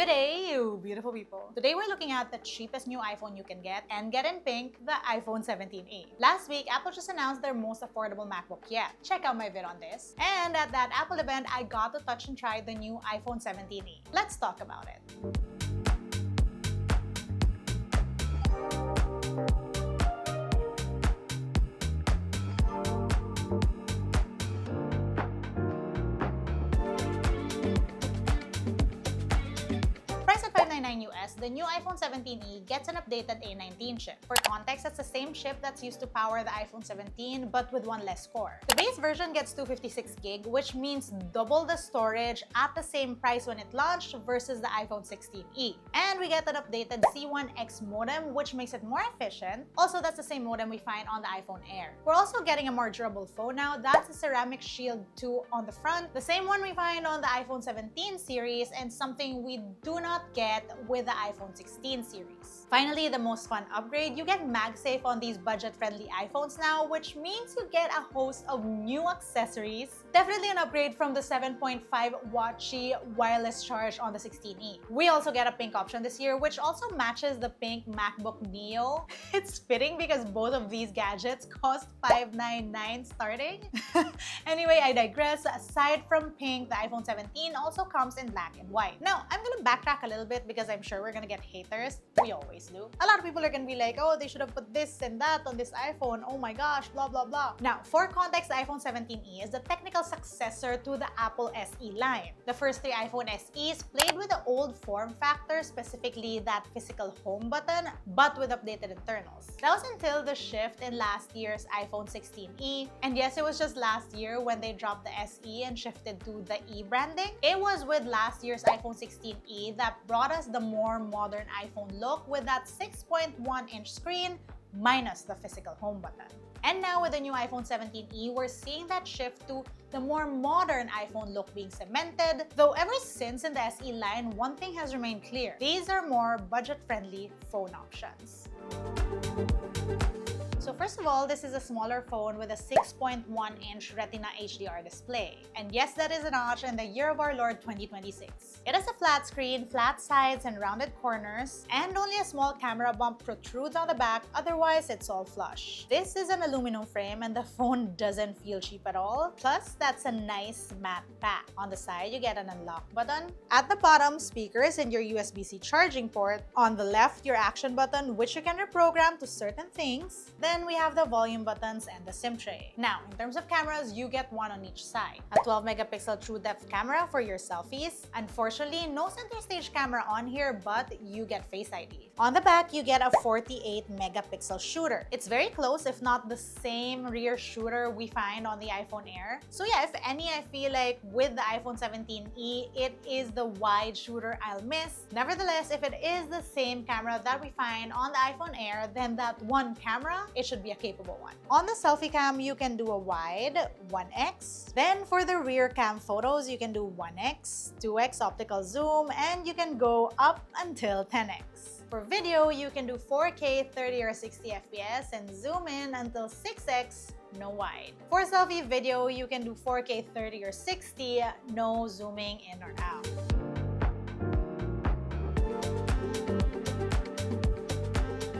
Good day, you beautiful people. Today we're looking at the cheapest new iPhone you can get, and get in pink, the iPhone 17e. Last week, Apple just announced their most affordable Macbook yet. Check out my vid on this. And at that Apple event, I got to touch and try the new iPhone 17e. Let's talk about it. Priced at $599 US, the new iPhone 17e gets an updated A19 chip. For context, that's the same chip that's used to power the iPhone 17, but with one less core. The base version gets 256GB, which means double the storage at the same price when it launched versus the iPhone 16e. And we get an updated C1X modem, which makes it more efficient. Also, that's the same modem we find on the iPhone Air. We're also getting a more durable phone now. That's a ceramic shield 2 on the front, the same one we find on the iPhone 17 series, and something we do not get with the iPhone 16 series. Finally, the most fun upgrade, you get MagSafe on these budget-friendly iPhones now, which means you get a host of new accessories. Definitely an upgrade from the 7.5 watt Qi wireless charge on the 16e. We also get a pink option this year, which also matches the pink MacBook Neo. It's fitting because both of these gadgets cost $599 starting. Anyway, I digress. Aside from pink, the iPhone 17 also comes in black and white. Now, I'm gonna backtrack a little bit because I'm sure we're gonna get haters. We always do. A lot of people are gonna be like, oh, they should have put this and that on this iPhone. Oh my gosh, blah, blah, blah. Now, for context, the iPhone 17e is the technical successor to the Apple SE line. The first three iPhone SEs played with the old form factor, specifically that physical home button, but with updated internals. That was until the shift in last year's iPhone 16e. And yes, it was just last year when they dropped the SE and shifted to the E branding. It was with last year's iPhone 16e that brought us the more modern iPhone look with that 6.1-inch screen minus the physical home button. And now with the new iPhone 17e, we're seeing that shift to the more modern iPhone look being cemented. Though ever since in the SE line, one thing has remained clear. These are more budget-friendly phone options. So first of all, this is a smaller phone with a 6.1-inch Retina HDR display. And yes, that is a notch in the year of our Lord 2026. It has a flat screen, flat sides, and rounded corners, and only a small camera bump protrudes on the back, otherwise it's all flush. This is an aluminum frame and the phone doesn't feel cheap at all. Plus, that's a nice matte back. On the side, you get an unlock button. At the bottom, speakers and your USB-C charging port. On the left, your action button, which you can reprogram to certain things. Then we have the volume buttons and the SIM tray. Now, in terms of cameras, you get one on each side. A 12-megapixel true depth camera for your selfies. Unfortunately, no center stage camera on here, but you get Face ID. On the back, you get a 48-megapixel shooter. It's very close, if not the same rear shooter we find on the iPhone Air. So yeah, if any, I feel like with the iPhone 17e, it is the wide shooter I'll miss. Nevertheless, if it is the same camera that we find on the iPhone Air, then that one camera, it should be a capable one. On the selfie cam, you can do a wide, 1x. Then for the rear cam photos, you can do 1x, 2x optical zoom, and you can go up until 10x. For video, you can do 4K 30 or 60 FPS and zoom in until 6x, no wide. For selfie video, you can do 4K 30 or 60, no zooming in or out.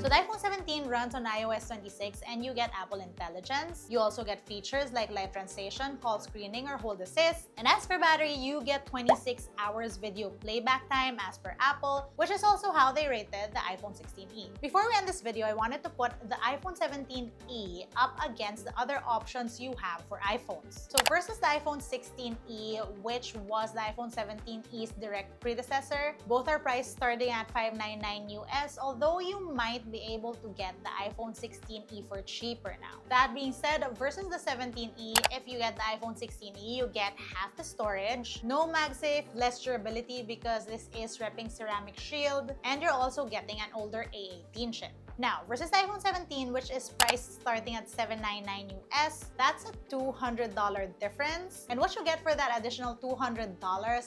So the iPhone 17 runs on iOS 26 and you get Apple Intelligence. You also get features like live translation, call screening, or hold assist. And as for battery, you get 26 hours video playback time as per Apple, which is also how they rated the iPhone 16e. Before we end this video, I wanted to put the iPhone 17e up against the other options you have for iPhones. So versus the iPhone 16e, which was the iPhone 17e's direct predecessor, both are priced starting at $599 US, although you might be able to get the iPhone 16e for cheaper now. That being said, versus the 17e, if you get the iPhone 16e, you get half the storage, no MagSafe, less durability because this is repping ceramic shield, and you're also getting an older A18 chip. Now, versus the iPhone 17, which is priced starting at $799 US, that's a $200 difference. And what you get for that additional $200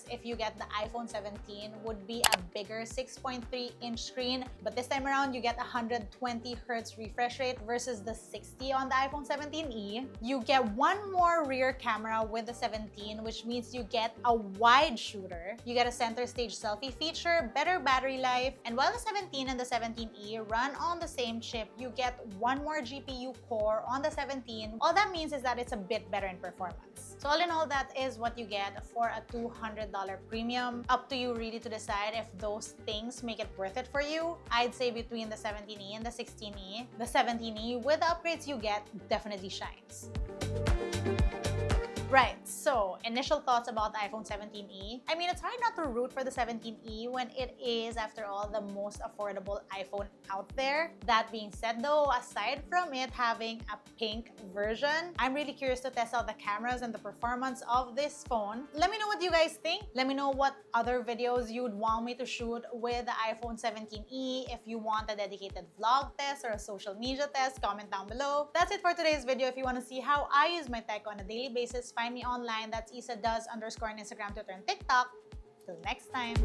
if you get the iPhone 17 would be a bigger 6.3-inch screen, but this time around you get 120 Hz refresh rate versus the 60 on the iPhone 17e. You get one more rear camera with the 17, which means you get a wide shooter. You get a center stage selfie feature, better battery life, and while the 17 and the 17e run on the same chip, you get one more GPU core on the 17. All that means is that it's a bit better in performance. So all in all, that is what you get for a $200 premium. Up to you really to decide if those things make it worth it for you. I'd say between the 17e and the 16e, the 17e with the upgrades you get definitely shines. Right, so initial thoughts about the iPhone 17e. I mean, it's hard not to root for the 17e when it is, after all, the most affordable iPhone out there. That being said though, aside from it having a pink version, I'm really curious to test out the cameras and the performance of this phone. Let me know what you guys think. Let me know what other videos you'd want me to shoot with the iPhone 17e. If you want a dedicated vlog test or a social media test, comment down below. That's it for today's video. If you want to see how I use my tech on a daily basis, find me online. That's Isa Does _ on Instagram, Twitter, and TikTok. Till next time.